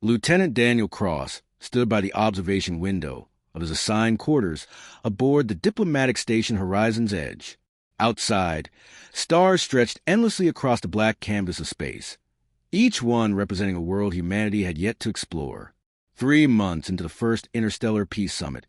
Lieutenant Daniel Cross stood by the observation window of his assigned quarters aboard the diplomatic station Horizon's Edge. Outside, stars stretched endlessly across the black canvas of space, each one representing a world humanity had yet to explore. 3 months into the first interstellar peace summit,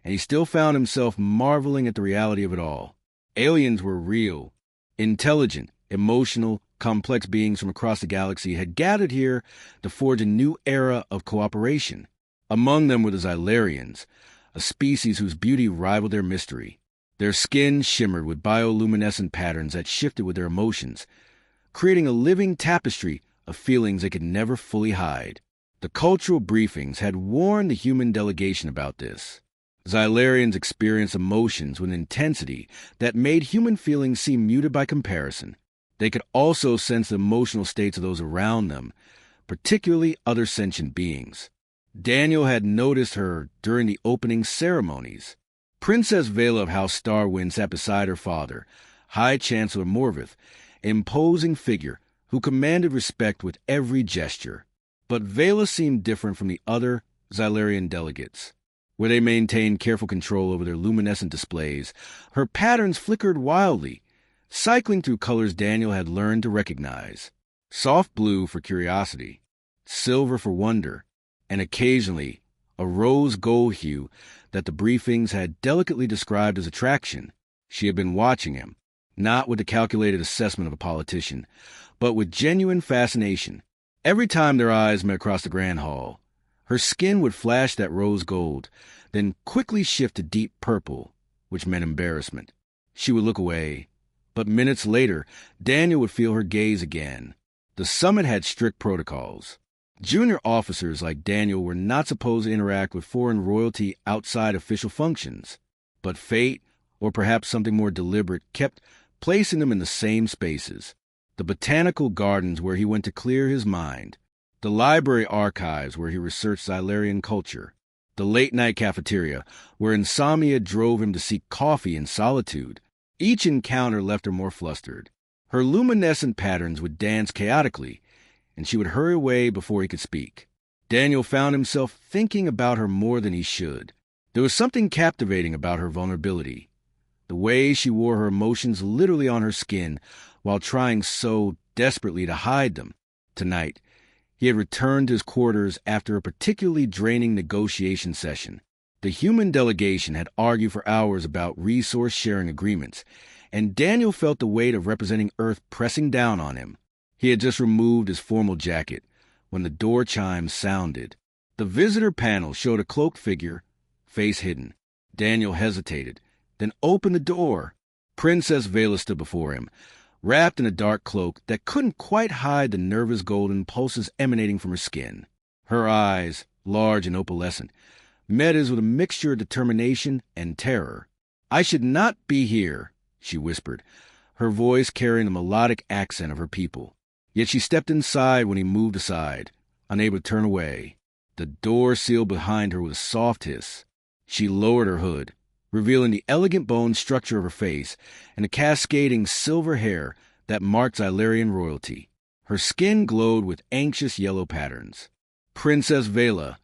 and he still found himself marveling at the reality of it all. Aliens were real. Intelligent, emotional, complex beings from across the galaxy had gathered here to forge a new era of cooperation. Among them were the Xylarians, a species whose beauty rivaled their mystery. Their skin shimmered with bioluminescent patterns that shifted with their emotions, creating a living tapestry of feelings they could never fully hide. The cultural briefings had warned the human delegation about this. Xylarians experienced emotions with intensity that made human feelings seem muted by comparison. They could also sense the emotional states of those around them, particularly other sentient beings. Daniel had noticed her during the opening ceremonies. Princess Veyla of House Starwind sat beside her father, High Chancellor Morvith, imposing figure who commanded respect with every gesture. But Veyla seemed different from the other Xylarian delegates. Where they maintained careful control over their luminescent displays, her patterns flickered wildly, cycling through colors Daniel had learned to recognize. Soft blue for curiosity, silver for wonder, and occasionally a rose gold hue that the briefings had delicately described as attraction. She had been watching him, not with the calculated assessment of a politician, but with genuine fascination. Every time their eyes met across the grand hall, her skin would flash that rose gold, then quickly shift to deep purple, which meant embarrassment. She would look away, but minutes later, Daniel would feel her gaze again. The summit had strict protocols. Junior officers like Daniel were not supposed to interact with foreign royalty outside official functions, but fate, or perhaps something more deliberate, kept placing them in the same spaces. The botanical gardens where he went to clear his mind, the library archives where he researched Xylarian culture, the late-night cafeteria where insomnia drove him to seek coffee in solitude. Each encounter left her more flustered. Her luminescent patterns would dance chaotically, and she would hurry away before he could speak. Daniel found himself thinking about her more than he should. There was something captivating about her vulnerability. The way she wore her emotions literally on her skin while trying so desperately to hide them. Tonight, he had returned to his quarters after a particularly draining negotiation session. The human delegation had argued for hours about resource-sharing agreements, and Daniel felt the weight of representing Earth pressing down on him. He had just removed his formal jacket when the door chimes sounded. The visitor panel showed a cloaked figure, face hidden. Daniel hesitated, then opened the door. Princess Veyla stood before him, wrapped in a dark cloak that couldn't quite hide the nervous golden pulses emanating from her skin. Her eyes, large and opalescent, met his with a mixture of determination and terror. "I should not be here," she whispered, her voice carrying the melodic accent of her people. Yet she stepped inside when he moved aside, unable to turn away. The door sealed behind her with a soft hiss. She lowered her hood, revealing the elegant bone structure of her face and the cascading silver hair that marked Xylarian royalty. Her skin glowed with anxious yellow patterns. "Princess Veyla,"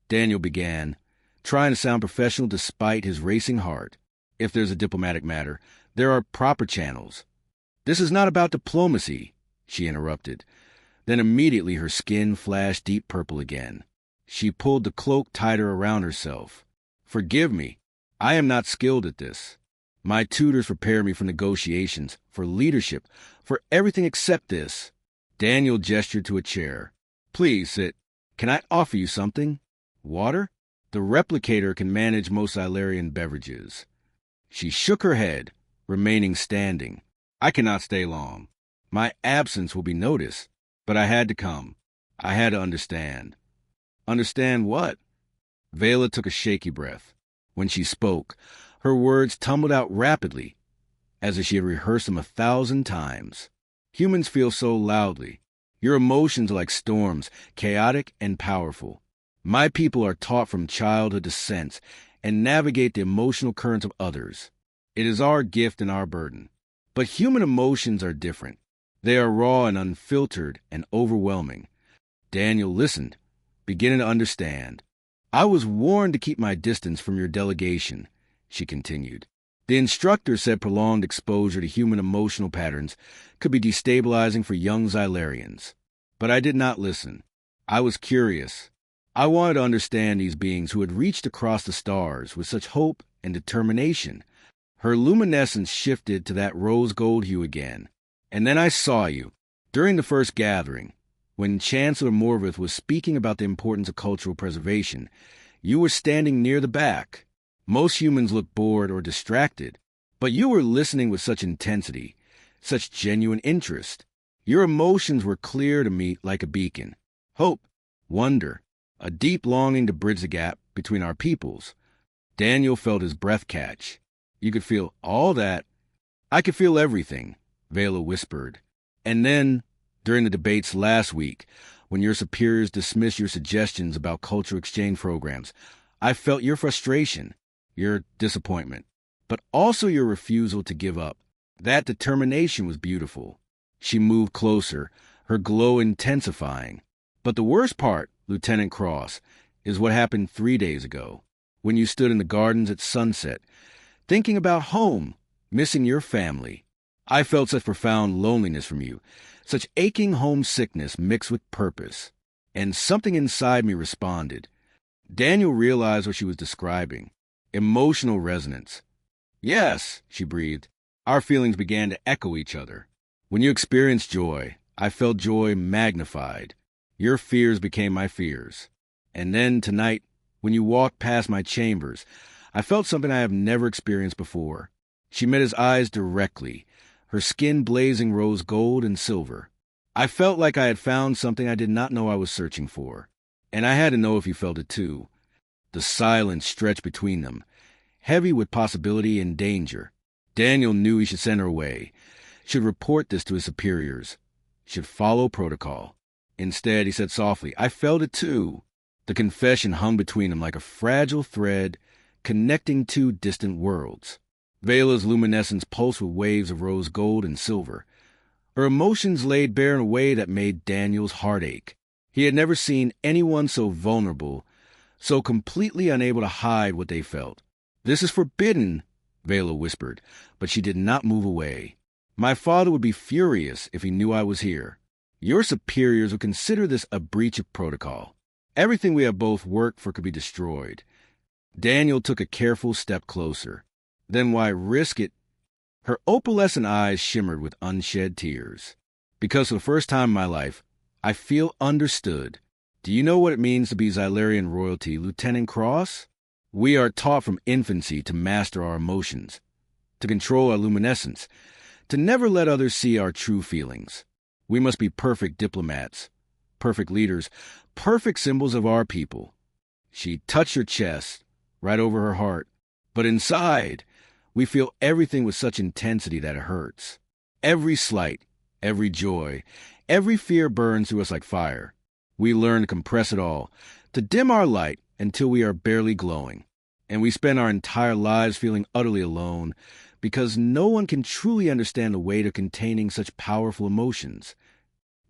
Daniel began, trying to sound professional despite his racing heart. "If there's a diplomatic matter, there are proper channels." "This is not about diplomacy," she interrupted. Then immediately her skin flashed deep purple again. She pulled the cloak tighter around herself. "Forgive me. I am not skilled at this. My tutors prepared me for negotiations, for leadership, for everything except this." Daniel gestured to a chair. "Please sit. Can I offer you something? Water? The replicator can manage most Xylarian beverages." She shook her head, remaining standing. "I cannot stay long. My absence will be noticed, but I had to come. I had to understand." "Understand what?" Veyla took a shaky breath. When she spoke, her words tumbled out rapidly, as if she had rehearsed them 1,000 times. "Humans feel so loudly. Your emotions are like storms, chaotic and powerful. My people are taught from childhood to sense and navigate the emotional currents of others. It is our gift and our burden. But human emotions are different. They are raw and unfiltered and overwhelming." Daniel listened, beginning to understand. I was warned to keep my distance from your delegation, she continued. The instructor said prolonged exposure to human emotional patterns could be destabilizing for young Xylarians. But I did not listen. I was curious. I wanted to understand these beings who had reached across the stars with such hope and determination. Her luminescence shifted to that rose-gold hue again. And then I saw you, during the first gathering, when Chancellor Morvith was speaking about the importance of cultural preservation. You were standing near the back. Most humans look bored or distracted, but you were listening with such intensity, such genuine interest. Your emotions were clear to me like a beacon. Hope, wonder, a deep longing to bridge the gap between our peoples. Daniel felt his breath catch. You could feel all that. I could feel everything, Veyla whispered. And then, during the debates last week, when your superiors dismissed your suggestions about cultural exchange programs, I felt your frustration, your disappointment, but also your refusal to give up. That determination was beautiful. She moved closer, her glow intensifying. But the worst part, Lieutenant Cross, is what happened 3 days ago, when you stood in the gardens at sunset, thinking about home, missing your family. I felt such profound loneliness from you, such aching homesickness mixed with purpose. And something inside me responded. Daniel realized what she was describing. Emotional resonance. Yes, she breathed. Our feelings began to echo each other. When you experienced joy, I felt joy magnified. Your fears became my fears. And then tonight, when you walked past my chambers, I felt something I have never experienced before. She met his eyes directly, her skin blazing rose gold and silver. I felt like I had found something I did not know I was searching for. And I had to know if you felt it too. The silence stretched between them, heavy with possibility and danger. Daniel knew he should send her away, should report this to his superiors, should follow protocol. Instead, he said softly, I felt it too. The confession hung between them like a fragile thread connecting two distant worlds. Veyla's luminescence pulsed with waves of rose gold and silver. Her emotions laid bare in a way that made Daniel's heart ache. He had never seen anyone so vulnerable, so completely unable to hide what they felt. This is forbidden, Veyla whispered, but she did not move away. My father would be furious if he knew I was here. Your superiors would consider this a breach of protocol. Everything we have both worked for could be destroyed. Daniel took a careful step closer. Then why risk it? Her opalescent eyes shimmered with unshed tears. Because for the first time in my life, I feel understood. Do you know what it means to be Xylarian royalty, Lieutenant Cross? We are taught from infancy to master our emotions, to control our luminescence, to never let others see our true feelings. We must be perfect diplomats, perfect leaders, perfect symbols of our people. She touched her chest, right over her heart. But inside, we feel everything with such intensity that it hurts. Every slight, every joy, every fear burns through us like fire. We learn to compress it all, to dim our light until we are barely glowing. And we spend our entire lives feeling utterly alone because no one can truly understand the weight of containing such powerful emotions.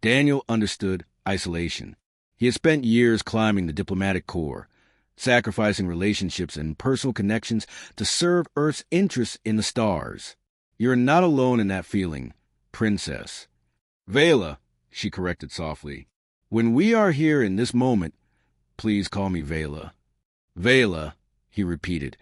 Daniel understood isolation. He had spent years climbing the diplomatic corps, sacrificing relationships and personal connections to serve Earth's interests in the stars. You're not alone in that feeling, Princess. Veyla, she corrected softly. When we are here in this moment, please call me Veyla. Veyla, he repeated,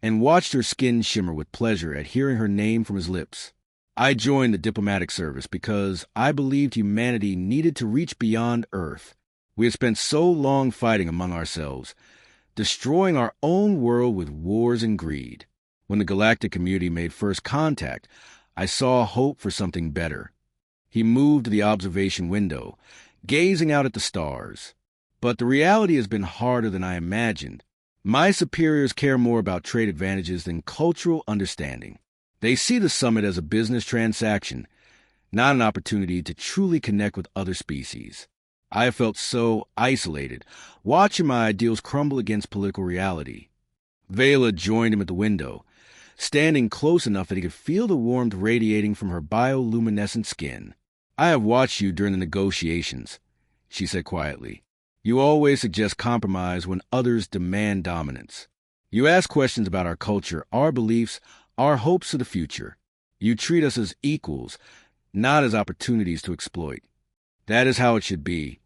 and watched her skin shimmer with pleasure at hearing her name from his lips. I joined the diplomatic service because I believed humanity needed to reach beyond Earth. We had spent so long fighting among ourselves, destroying our own world with wars and greed. When the galactic community made first contact, I saw hope for something better. He moved to the observation window, gazing out at the stars. But the reality has been harder than I imagined. My superiors care more about trade advantages than cultural understanding. They see the summit as a business transaction, not an opportunity to truly connect with other species. I have felt so isolated, watching my ideals crumble against political reality. Veyla joined him at the window, standing close enough that he could feel the warmth radiating from her bioluminescent skin. I have watched you during the negotiations, she said quietly. You always suggest compromise when others demand dominance. You ask questions about our culture, our beliefs, our hopes for the future. You treat us as equals, not as opportunities to exploit. That is how it should be,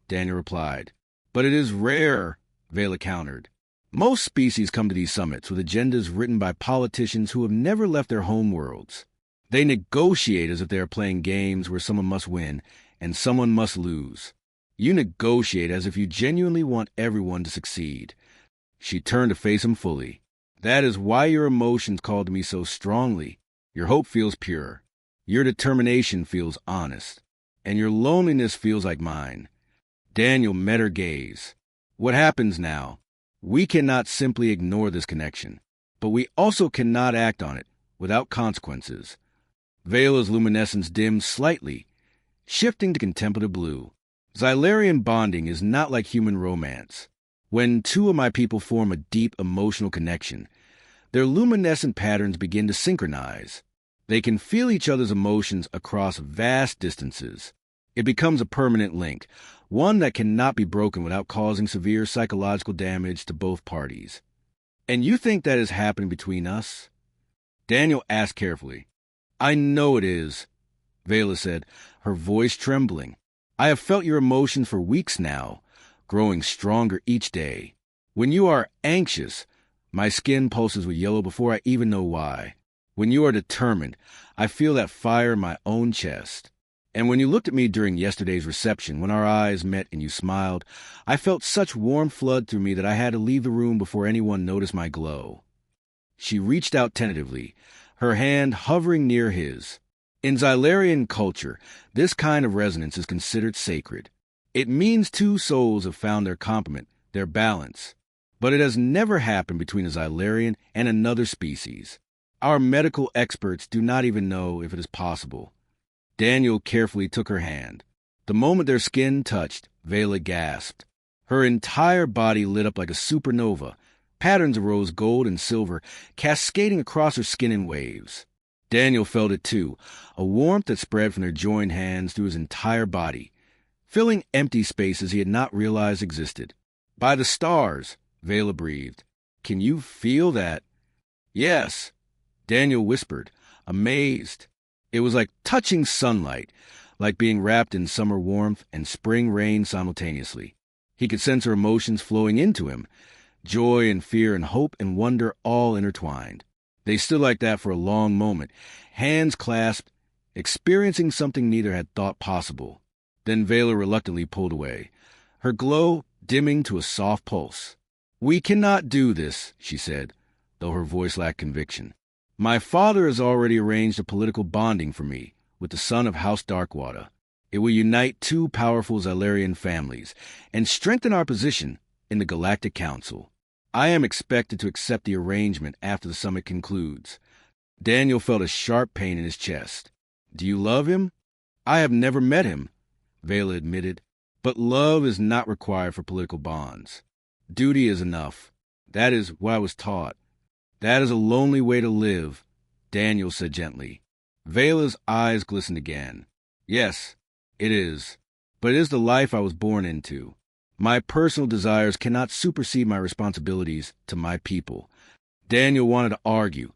Daniel replied. But it is rare, Veyla countered. Most species come to these summits with agendas written by politicians who have never left their home worlds. They negotiate as if they are playing games where someone must win and someone must lose. You negotiate as if you genuinely want everyone to succeed. She turned to face him fully. That is why your emotions call to me so strongly. Your hope feels pure. Your determination feels honest. And your loneliness feels like mine. Daniel met her gaze. What happens now? We cannot simply ignore this connection, but we also cannot act on it without consequences. Veyla's luminescence dimmed slightly, shifting to contemplative blue. Xylarian bonding is not like human romance. When two of my people form a deep emotional connection, their luminescent patterns begin to synchronize. They can feel each other's emotions across vast distances. It becomes a permanent link, one that cannot be broken without causing severe psychological damage to both parties. And you think that is happening between us? Daniel asked carefully. I know it is, Veyla said, her voice trembling. I have felt your emotions for weeks now, growing stronger each day. When you are anxious, my skin pulses with yellow before I even know why. When you are determined, I feel that fire in my own chest. And when you looked at me during yesterday's reception, when our eyes met and you smiled, I felt such warm flood through me that I had to leave the room before anyone noticed my glow. She reached out tentatively, her hand hovering near his. In Xylarian culture, this kind of resonance is considered sacred. It means two souls have found their complement, their balance. But it has never happened between a Xylarian and another species. Our medical experts do not even know if it is possible. Daniel carefully took her hand. The moment their skin touched, Veyla gasped. Her entire body lit up like a supernova, patterns of rose gold and silver cascading across her skin in waves. Daniel felt it too, a warmth that spread from their joined hands through his entire body, filling empty spaces he had not realized existed. By the stars, Veyla breathed. Can you feel that? Yes, Daniel whispered, amazed. It was like touching sunlight, like being wrapped in summer warmth and spring rain simultaneously. He could sense her emotions flowing into him, joy and fear and hope and wonder all intertwined. They stood like that for a long moment, hands clasped, experiencing something neither had thought possible. Then Veyla reluctantly pulled away, her glow dimming to a soft pulse. We cannot do this, she said, though her voice lacked conviction. My father has already arranged a political bonding for me with the son of House Darkwater. It will unite two powerful Xylarian families and strengthen our position in the Galactic Council. I am expected to accept the arrangement after the summit concludes. Daniel felt a sharp pain in his chest. Do you love him? I have never met him, Veyla admitted, but love is not required for political bonds. Duty is enough. That is what I was taught. That is a lonely way to live, Daniel said gently. Veyla's eyes glistened again. Yes, it is. But it is the life I was born into. My personal desires cannot supersede my responsibilities to my people. Daniel wanted to argue,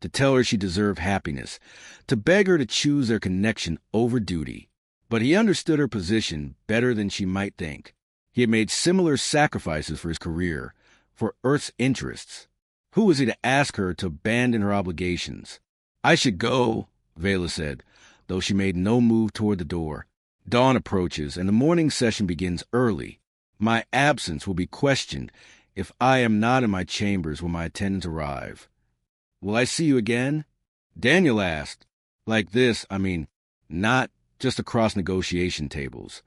to tell her she deserved happiness, to beg her to choose their connection over duty. But he understood her position better than she might think. He had made similar sacrifices for his career, for Earth's interests. Who was he to ask her to abandon her obligations? I should go, Veyla said, though she made no move toward the door. Dawn approaches, and the morning session begins early. My absence will be questioned if I am not in my chambers when my attendants arrive. Will I see you again? Daniel asked. Like this, not just across negotiation tables.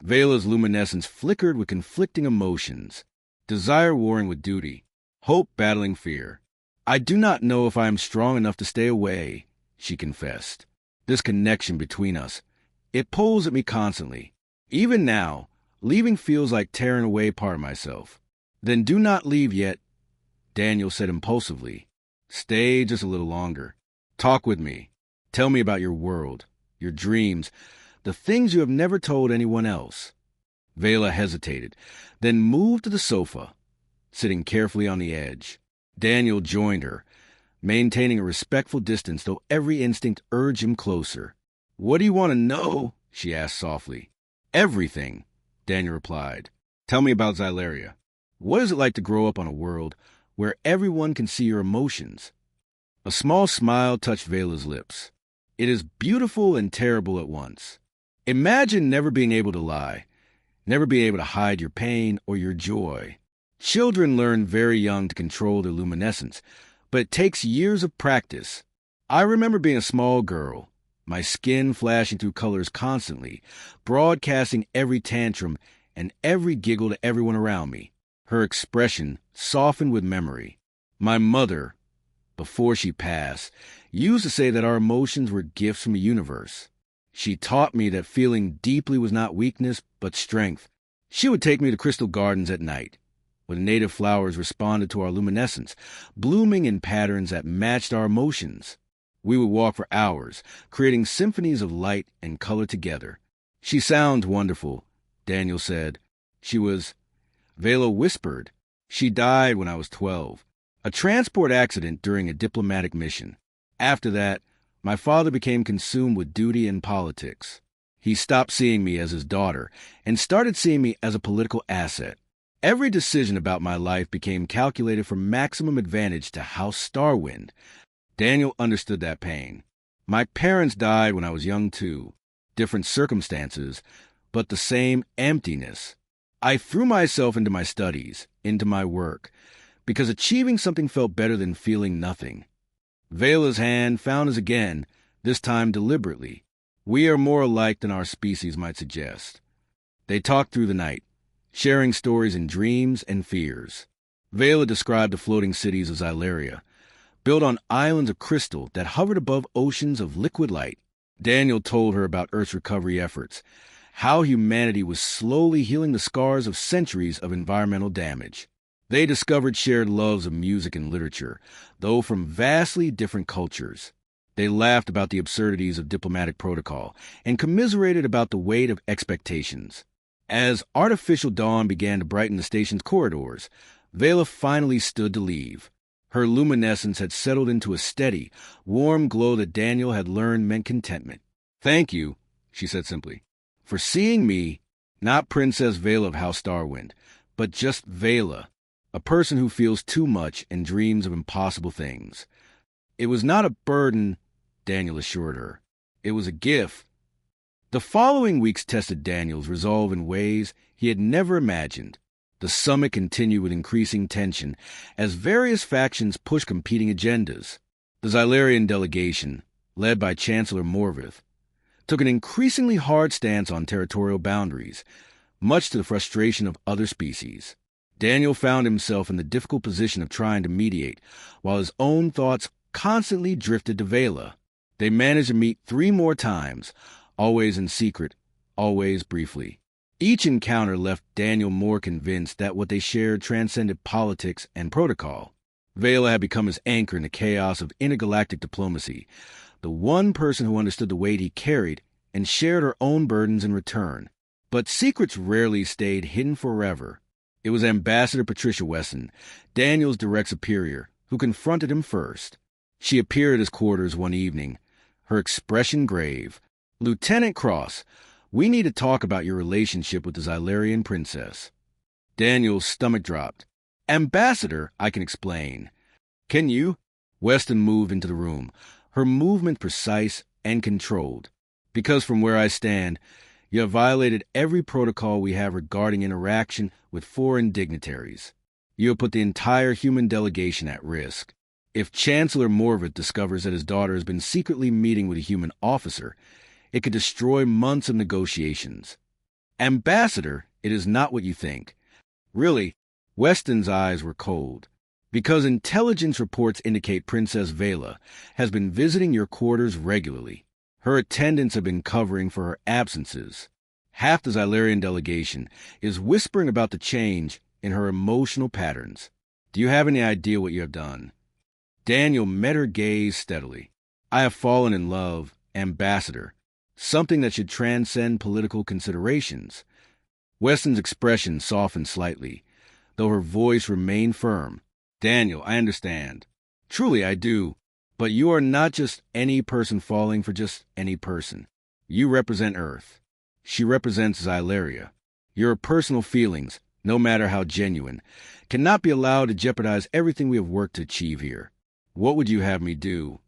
Veyla's luminescence flickered with conflicting emotions, desire warring with duty, hope battling fear. I do not know if I am strong enough to stay away, she confessed. This connection between us, it pulls at me constantly. Even now, leaving feels like tearing away part of myself. Then do not leave yet, Daniel said impulsively. Stay just a little longer. Talk with me. Tell me about your world, your dreams, the things you have never told anyone else. Veyla hesitated, then moved to the sofa, sitting carefully on the edge. Daniel joined her, maintaining a respectful distance, though every instinct urged him closer. "What do you want to know?" she asked softly. "Everything," Daniel replied. "Tell me about Xylaria. What is it like to grow up on a world where everyone can see your emotions?" A small smile touched Veyla's lips. "It is beautiful and terrible at once. Imagine never being able to lie, never being able to hide your pain or your joy. Children learn very young to control their luminescence, but it takes years of practice. I remember being a small girl, my skin flashing through colors constantly, broadcasting every tantrum and every giggle to everyone around me. Her expression softened with memory. My mother, before she passed, used to say that our emotions were gifts from the universe. She taught me that feeling deeply was not weakness, but strength. She would take me to crystal gardens at night, where the native flowers responded to our luminescence, blooming in patterns that matched our emotions. We would walk for hours, creating symphonies of light and color together. "She sounds wonderful," Daniel said. Veyla whispered. "She died when I was 12. A transport accident during a diplomatic mission. After that, my father became consumed with duty and politics. He stopped seeing me as his daughter and started seeing me as a political asset. Every decision about my life became calculated for maximum advantage to House Starwind." Daniel understood that pain. "My parents died when I was young too. Different circumstances, but the same emptiness. I threw myself into my studies, into my work, because achieving something felt better than feeling nothing." Veyla's hand found his again, this time deliberately. "We are more alike than our species might suggest." They talked through the night, sharing stories and dreams and fears. Veyla described the floating cities of Xylaria, built on islands of crystal that hovered above oceans of liquid light. Daniel told her about Earth's recovery efforts, how humanity was slowly healing the scars of centuries of environmental damage. They discovered shared loves of music and literature, though from vastly different cultures. They laughed about the absurdities of diplomatic protocol and commiserated about the weight of expectations. As artificial dawn began to brighten the station's corridors, Veyla finally stood to leave. Her luminescence had settled into a steady, warm glow that Daniel had learned meant contentment. "Thank you," she said simply, "for seeing me, not Princess Veyla of House Starwind, but just Veyla, a person who feels too much and dreams of impossible things." "It was not a burden," Daniel assured her. "It was a gift." The following weeks tested Daniel's resolve in ways he had never imagined. The summit continued with increasing tension as various factions pushed competing agendas. The Xylarian delegation, led by Chancellor Morvith, took an increasingly hard stance on territorial boundaries, much to the frustration of other species. Daniel found himself in the difficult position of trying to mediate, while his own thoughts constantly drifted to Veyla. They managed to meet 3 more times, always in secret, always briefly. Each encounter left Daniel more convinced that what they shared transcended politics and protocol. Veyla had become his anchor in the chaos of intergalactic diplomacy, the one person who understood the weight he carried and shared her own burdens in return. But secrets rarely stayed hidden forever. It was Ambassador Patricia Weston, Daniel's direct superior, who confronted him first. She appeared at his quarters one evening, her expression grave. "Lieutenant Cross, we need to talk about your relationship with the Xylarian princess." Daniel's stomach dropped. "Ambassador, I can explain." "Can you?" Weston moved into the room, her movement precise and controlled. "Because from where I stand, you have violated every protocol we have regarding interaction with foreign dignitaries. You have put the entire human delegation at risk. If Chancellor Morvith discovers that his daughter has been secretly meeting with a human officer, it could destroy months of negotiations." "Ambassador, it is not what you think." "Really?" Weston's eyes were cold. "Because intelligence reports indicate Princess Veyla has been visiting your quarters regularly. Her attendants have been covering for her absences. Half the Xylarian delegation is whispering about the change in her emotional patterns. Do you have any idea what you have done?" Daniel met her gaze steadily. "I have fallen in love, Ambassador. Something that should transcend political considerations." Weston's expression softened slightly, though her voice remained firm. Daniel, I understand. Truly, I do. But you are not just any person falling for just any person. You represent Earth. She represents Xylaria. Your personal feelings, no matter how genuine, cannot be allowed to jeopardize everything we have worked to achieve here. What would you have me do?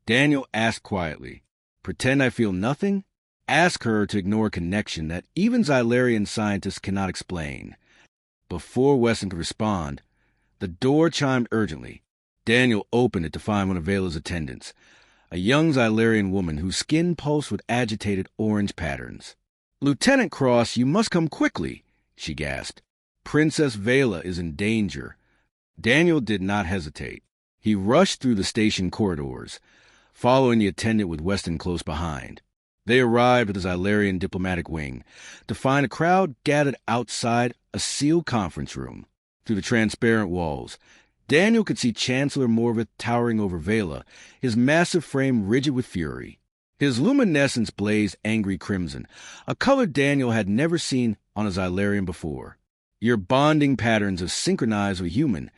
Daniel asked quietly. Pretend I feel nothing? Ask her to ignore a connection that even Xylarian scientists cannot explain. Before Weston could respond, the door chimed urgently. Daniel opened it to find one of Veyla's attendants, a young Xylarian woman whose skin pulsed with agitated orange patterns. Lieutenant Cross, you must come quickly, she gasped. Princess Veyla is in danger. Daniel did not hesitate. He rushed through the station corridors, following the attendant with Weston close behind. They arrived at the Xylarian diplomatic wing to find a crowd gathered outside a sealed conference room. Through the transparent walls, Daniel could see Chancellor Morvith towering over Veyla, his massive frame rigid with fury. His luminescence blazed angry crimson, a color Daniel had never seen on a Xylarian before. Your bonding patterns have synchronized with human.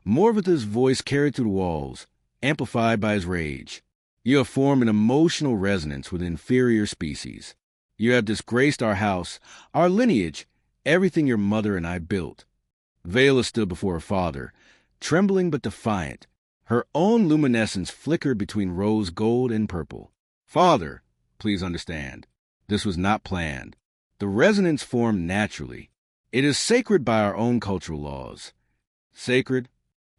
Morvith's voice carried through the walls, amplified by his rage. You have formed an emotional resonance with inferior species. You have disgraced our house, our lineage, everything your mother and I built. Veyla stood before her father, trembling but defiant. Her own luminescence flickered between rose gold and purple. Father, please understand, this was not planned. The resonance formed naturally. It is sacred by our own cultural laws. Sacred?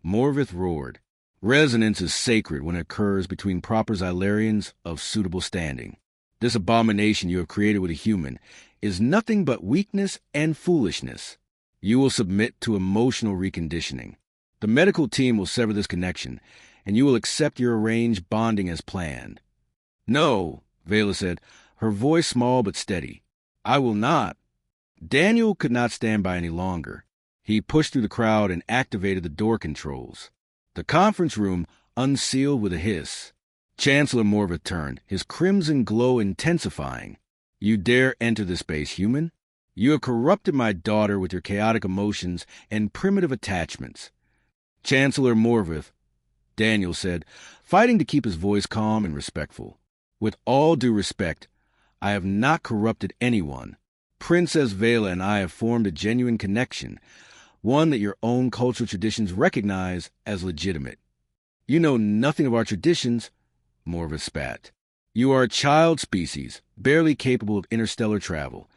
Morvith roared. Resonance is sacred when it occurs between proper Xylarians of suitable standing. This abomination you have created with a human is nothing but weakness and foolishness. You will submit to emotional reconditioning. The medical team will sever this connection, and you will accept your arranged bonding as planned. No, Veyla said, her voice small but steady. I will not. Daniel could not stand by any longer. He pushed through the crowd and activated the door controls. The conference room unsealed with a hiss. Chancellor Morvith turned, his crimson glow intensifying. You dare enter this space, human? You have corrupted my daughter with your chaotic emotions and primitive attachments. Chancellor Morvith, Daniel said, fighting to keep his voice calm and respectful. With all due respect, I have not corrupted anyone. Princess Veyla and I have formed a genuine connection, one that your own cultural traditions recognize as legitimate. You know nothing of our traditions, Morvith spat. You are a child species, barely capable of interstellar travel,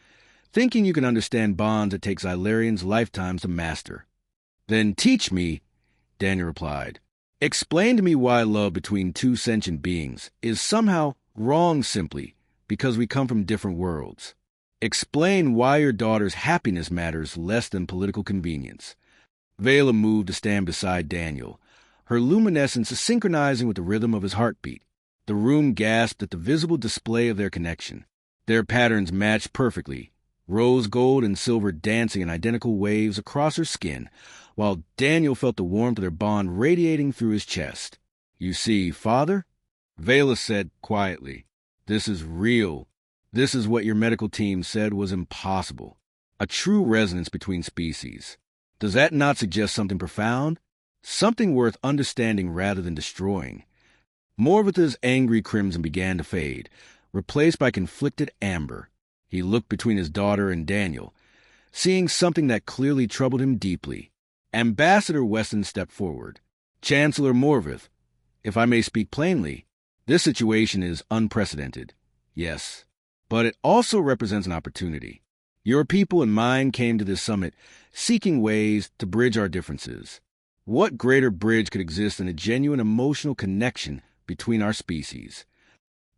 thinking you can understand bonds that take Xylarians lifetimes to master. Then teach me, Daniel replied. Explain to me why love between two sentient beings is somehow wrong simply because we come from different worlds. Explain why your daughter's happiness matters less than political convenience. Veyla moved to stand beside Daniel, her luminescence synchronizing with the rhythm of his heartbeat. The room gasped at the visible display of their connection. Their patterns matched perfectly, rose gold and silver dancing in identical waves across her skin, while Daniel felt the warmth of their bond radiating through his chest. You see, Father? Veyla said quietly, this is real. This is what your medical team said was impossible. A true resonance between species. Does that not suggest something profound? Something worth understanding rather than destroying. Morvith's angry crimson began to fade, replaced by conflicted amber. He looked between his daughter and Daniel, seeing something that clearly troubled him deeply. Ambassador Weston stepped forward. Chancellor Morvith, if I may speak plainly, this situation is unprecedented. Yes. But it also represents an opportunity. Your people and mine came to this summit seeking ways to bridge our differences. What greater bridge could exist than a genuine emotional connection between our species?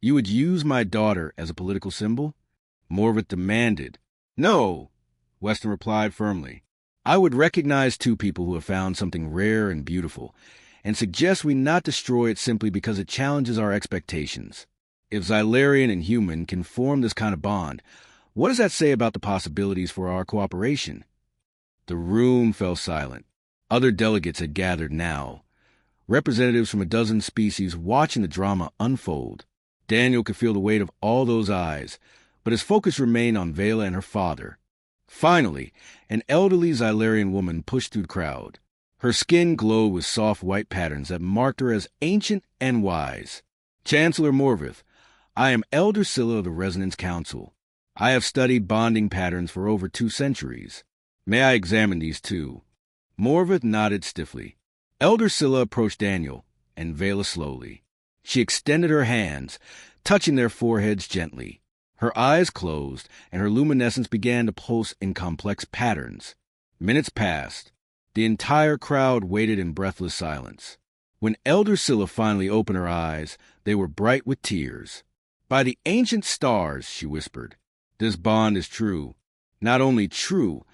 You would use my daughter as a political symbol? Morvith demanded. No, Weston replied firmly. I would recognize two people who have found something rare and beautiful, and suggest we not destroy it simply because it challenges our expectations. If Xylarian and human can form this kind of bond, what does that say about the possibilities for our cooperation? The room fell silent. Other delegates had gathered now, representatives from a dozen species watching the drama unfold. Daniel could feel the weight of all those eyes, but his focus remained on Veyla and her father. Finally, an elderly Xylarian woman pushed through the crowd. Her skin glowed with soft white patterns that marked her as ancient and wise. Chancellor Morvith, I am Elder Scylla of the Resonance Council. I have studied bonding patterns for over 2 centuries. May I examine these too? Morvith nodded stiffly. Elder Scylla approached Daniel and Veyla slowly. She extended her hands, touching their foreheads gently. Her eyes closed, and her luminescence began to pulse in complex patterns. Minutes passed. The entire crowd waited in breathless silence. When Elder Scylla finally opened her eyes, they were bright with tears. By the ancient stars, she whispered, this bond is true. Not only true,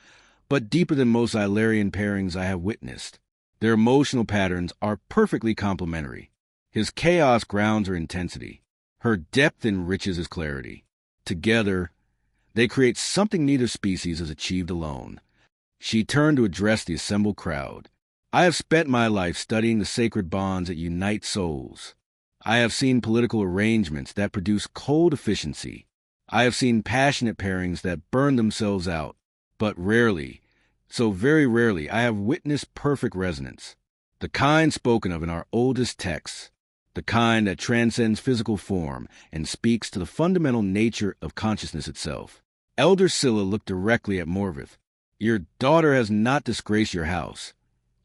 but deeper than most Xylarian pairings I have witnessed. Their emotional patterns are perfectly complementary. His chaos grounds her intensity. Her depth enriches his clarity. Together, they create something neither species has achieved alone. She turned to address the assembled crowd. I have spent my life studying the sacred bonds that unite souls. I have seen political arrangements that produce cold efficiency. I have seen passionate pairings that burn themselves out. But rarely, so very rarely, I have witnessed perfect resonance. The kind spoken of in our oldest texts. The kind that transcends physical form and speaks to the fundamental nature of consciousness itself. Elder Scylla looked directly at Morvith. Your daughter has not disgraced your house,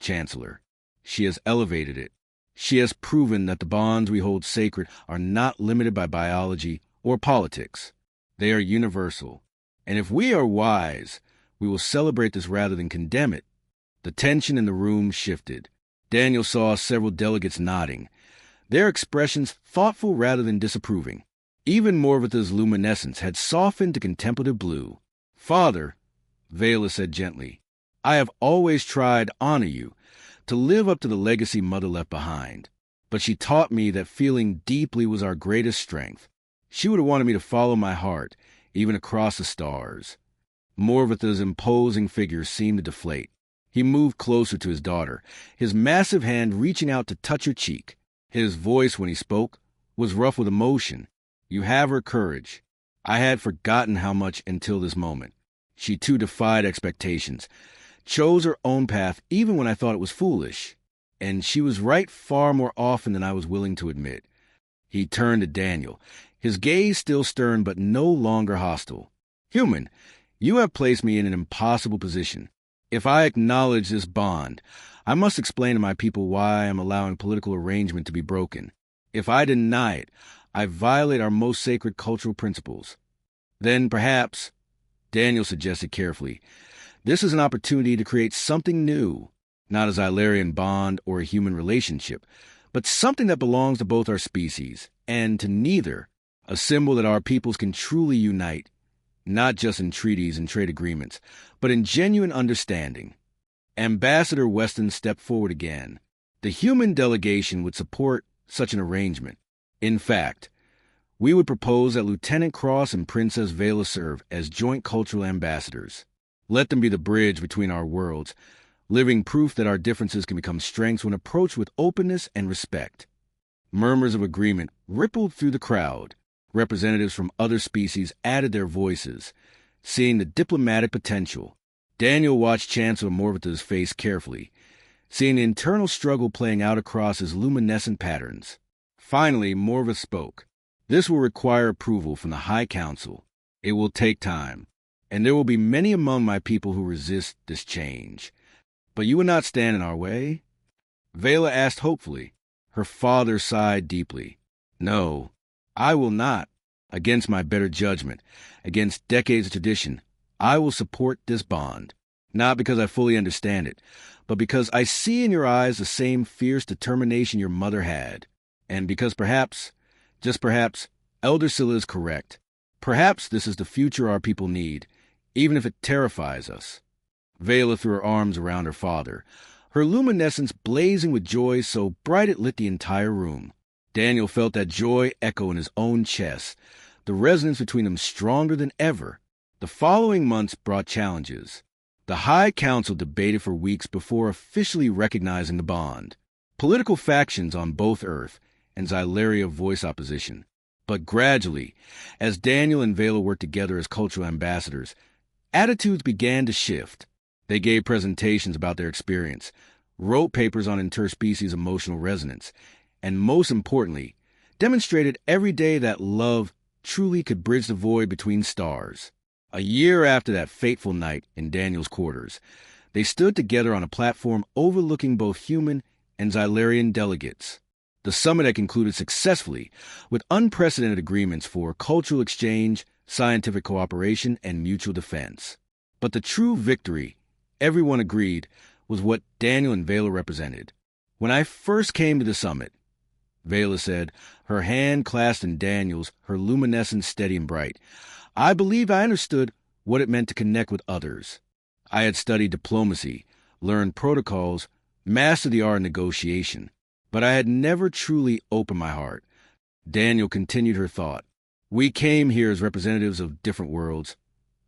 Chancellor. She has elevated it. She has proven that the bonds we hold sacred are not limited by biology or politics. They are universal. And if we are wise, we will celebrate this rather than condemn it. The tension in the room shifted. Daniel saw several delegates nodding, their expressions thoughtful rather than disapproving. Even Morvith's luminescence had softened to contemplative blue. Father, Veyla said gently, I have always tried to honor you, to live up to the legacy Mother left behind. But she taught me that feeling deeply was our greatest strength. She would have wanted me to follow my heart, even across the stars. Morvith's imposing figure seemed to deflate. He moved closer to his daughter, his massive hand reaching out to touch her cheek. His voice, when he spoke, was rough with emotion. You have her courage. I had forgotten how much until this moment. She too defied expectations, chose her own path even when I thought it was foolish. And she was right far more often than I was willing to admit. He turned to Daniel, his gaze still stern but no longer hostile. Human, you have placed me in an impossible position. If I acknowledge this bond, I must explain to my people why I am allowing political arrangement to be broken. If I deny it, I violate our most sacred cultural principles. Then perhaps, Daniel suggested carefully, this is an opportunity to create something new, not a Xylarian bond or a human relationship, but something that belongs to both our species, and to neither, a symbol that our peoples can truly unite, not just in treaties and trade agreements, but in genuine understanding. Ambassador Weston stepped forward again. The human delegation would support such an arrangement. In fact, we would propose that Lieutenant Cross and Princess Veyla serve as joint cultural ambassadors. Let them be the bridge between our worlds, living proof that our differences can become strengths when approached with openness and respect. Murmurs of agreement rippled through the crowd. Representatives from other species added their voices, seeing the diplomatic potential. Daniel watched Chancellor Morvith's face carefully, seeing the internal struggle playing out across his luminescent patterns. Finally, Morvith spoke. This will require approval from the High Council. It will take time, and there will be many among my people who resist this change. But you will not stand in our way? Veyla asked hopefully. Her father sighed deeply. No, I will not. Against my better judgment, against decades of tradition, I will support this bond. Not because I fully understand it, but because I see in your eyes the same fierce determination your mother had. And because perhaps, just perhaps, Elder Scylla is correct. Perhaps this is the future our people need, even if it terrifies us. Veyla threw her arms around her father, her luminescence blazing with joy so bright it lit the entire room. Daniel felt that joy echo in his own chest, the resonance between them stronger than ever. The following months brought challenges. The High Council debated for weeks before officially recognizing the bond. Political factions on both Earth and Xylaria voiced opposition. But gradually, as Daniel and Veyla worked together as cultural ambassadors, Attitudes began to shift. They gave presentations about their experience, wrote papers on interspecies emotional resonance, and most importantly, demonstrated every day that love truly could bridge the void between stars. A year after that fateful night in Daniel's quarters, they stood together on a platform overlooking both human and Xylarian delegates. The summit had concluded successfully with unprecedented agreements for cultural exchange, scientific cooperation, and mutual defense. But the true victory, everyone agreed, was what Daniel and Veyla represented. When I first came to the summit, Veyla said, her hand clasped in Daniel's, her luminescence steady and bright, I believed I understood what it meant to connect with others. I had studied diplomacy, learned protocols, mastered the art of negotiation, but I had never truly opened my heart. Daniel continued her thought. We came here as representatives of different worlds,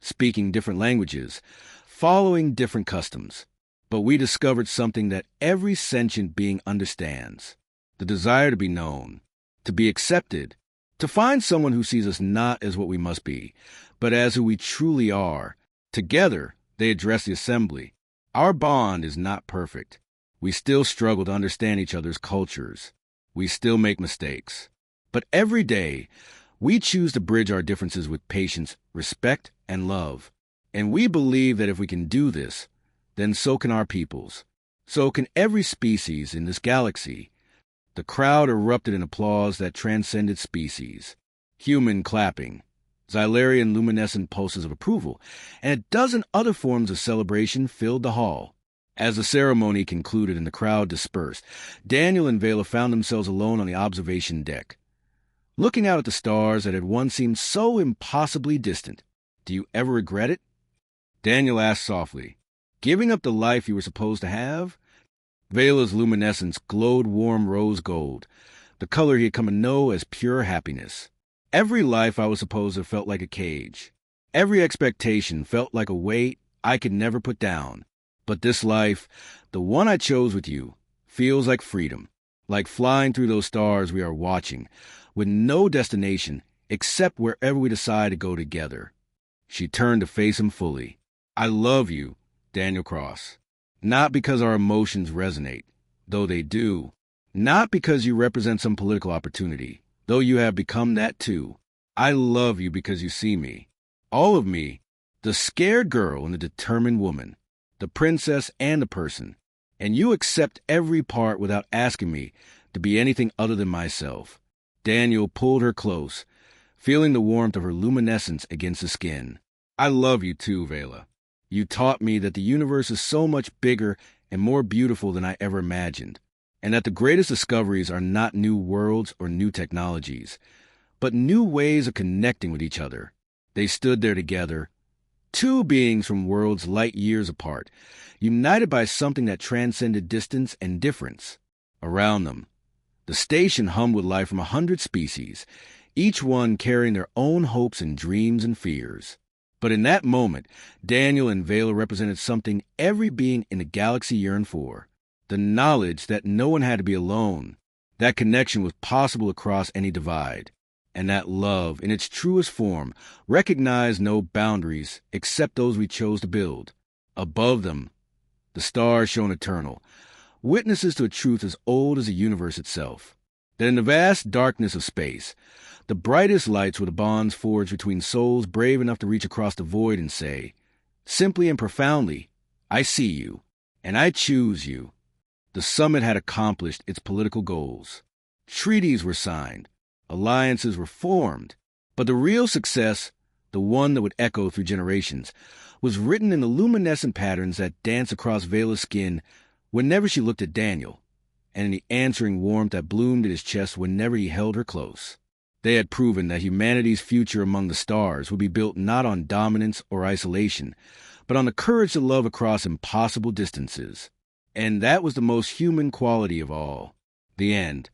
speaking different languages, following different customs. But we discovered something that every sentient being understands. The desire to be known, to be accepted, to find someone who sees us not as what we must be, but as who we truly are. Together, they addressed the assembly. Our bond is not perfect. We still struggle to understand each other's cultures. We still make mistakes. But every day, we choose to bridge our differences with patience, respect, and love. And we believe that if we can do this, then so can our peoples. So can every species in this galaxy. The crowd erupted in applause that transcended species. Human clapping, Xylarian luminescent pulses of approval, and a dozen other forms of celebration filled the hall. As the ceremony concluded and the crowd dispersed, Daniel and Veyla found themselves alone on the observation deck, looking out at the stars that had once seemed so impossibly distant. Do you ever regret it? Daniel asked softly. Giving up the life you were supposed to have? Veyla's luminescence glowed warm rose gold, the color he had come to know as pure happiness. Every life I was supposed to have felt like a cage. Every expectation felt like a weight I could never put down. But this life, the one I chose with you, feels like freedom, like flying through those stars we are watching, with no destination except wherever we decide to go together. She turned to face him fully. I love you, Daniel Cross. Not because our emotions resonate, though they do. Not because you represent some political opportunity, though you have become that too. I love you because you see me. All of me, the scared girl and the determined woman, the princess and the person, and you accept every part without asking me to be anything other than myself. Daniel pulled her close, feeling the warmth of her luminescence against his skin. I love you too, Veyla. You taught me that the universe is so much bigger and more beautiful than I ever imagined, and that the greatest discoveries are not new worlds or new technologies, but new ways of connecting with each other. They stood there together, two beings from worlds light years apart, united by something that transcended distance and difference. Around them, the station hummed with life from 100 species, each one carrying their own hopes and dreams and fears. But in that moment, Daniel and Veyla represented something every being in the galaxy yearned for. The knowledge that no one had to be alone, that connection was possible across any divide, and that love, in its truest form, recognized no boundaries except those we chose to build. Above them, the stars shone eternal, witnesses to a truth as old as the universe itself. That in the vast darkness of space, the brightest lights were the bonds forged between souls brave enough to reach across the void and say, simply and profoundly, I see you, and I choose you. The summit had accomplished its political goals. Treaties were signed, alliances were formed, but the real success, the one that would echo through generations, was written in the luminescent patterns that danced across Veyla's skin whenever she looked at Daniel, and in the answering warmth that bloomed in his chest whenever he held her close. They had proven that humanity's future among the stars would be built not on dominance or isolation, but on the courage to love across impossible distances. And that was the most human quality of all. The end.